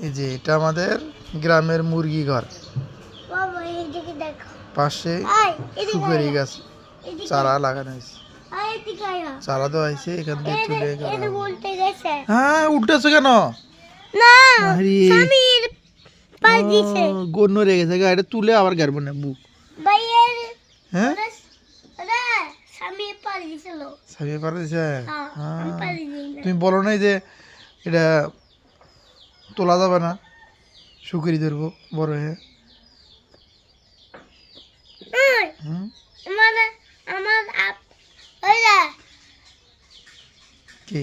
এই যে এটা আমাদের গ্রামের মুরগি ঘর। পাশে সুপারি গাছ চারা লাগানো হয়েছে। চারা তো হয়েছে, এখান থেকে তুলে হ্যাঁ উঠতেছে কেন গন্য রেগে গেছে গাড়ি তুলে আবার গাড়বো না বুক। হ্যাঁ সামিয়ে পারে দিছে। তুমি বলো নাই যে এটা তোলা যাবে না, শুকুরি ধরবো বড় হয়ে। কি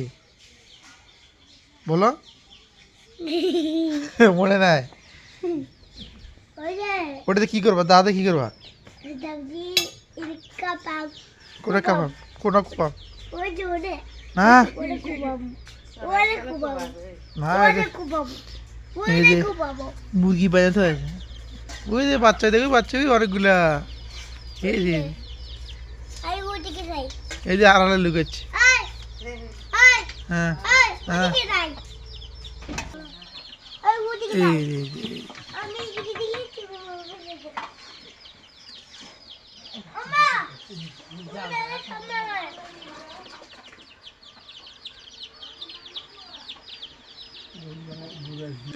বলো মনে নাই? ওটাতে কি করবা? দাদা কি করবা? কোন কাপাম কোন কুপাম না মুরগি বাজাতে হয়েছে। ওই যে বাচ্চা দেখো, বাচ্চা অনেকগুলা। এই যে আড়ালে লুকাচ্ছে। হ্যাঁ হ্যাঁ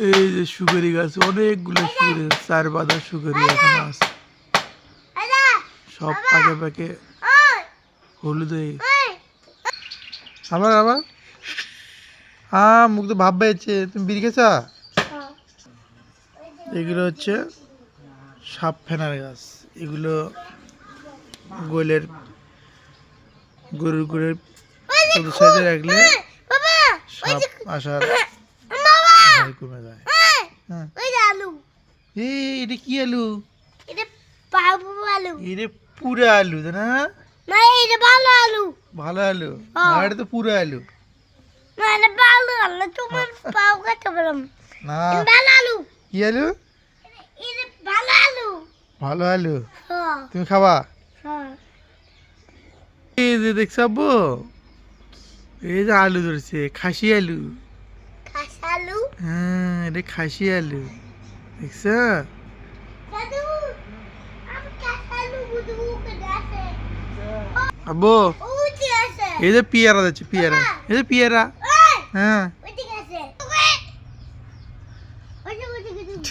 এই যে সুপারি গাছ, অনেকগুলো সুপারি গাছ, 4 বাঁধা সুপারি এখনো আছে, সব পাকে পাকে হলুদ হয়ে গেছে। আবার আবার মুখ তো ভাব পেয়েছে। তুমি বিড়ি খেয়েছা? এগুলো হচ্ছে সাপ ফেনার গাছ। এগুলো গরুর গোলের সাইডে রাখলে সাপ আসার ভয় কমে যায়। এটা কি আলু? এটা পুরা আলু না? ভালো আলু এটা তো পুরা আলু না। কি আলু? ভালো আলু। তুমি খাবা? এই যে দেখছ আব্বু, এই যে আলু ধরছে, খাসি আলু। হ্যাঁ এটা খাসি আলু, দেখছ? আব্বু এই যে পিয়ারা যাচ্ছে, পিয়ারা, এই যে পিয়ারা। হ্যাঁ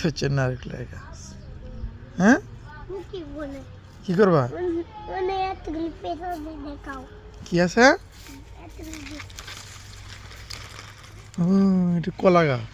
হচ্ছে নারকেলের গাছ। হ্যাঁ কি করবা? কি আছে? ও এটা কলা গাছ।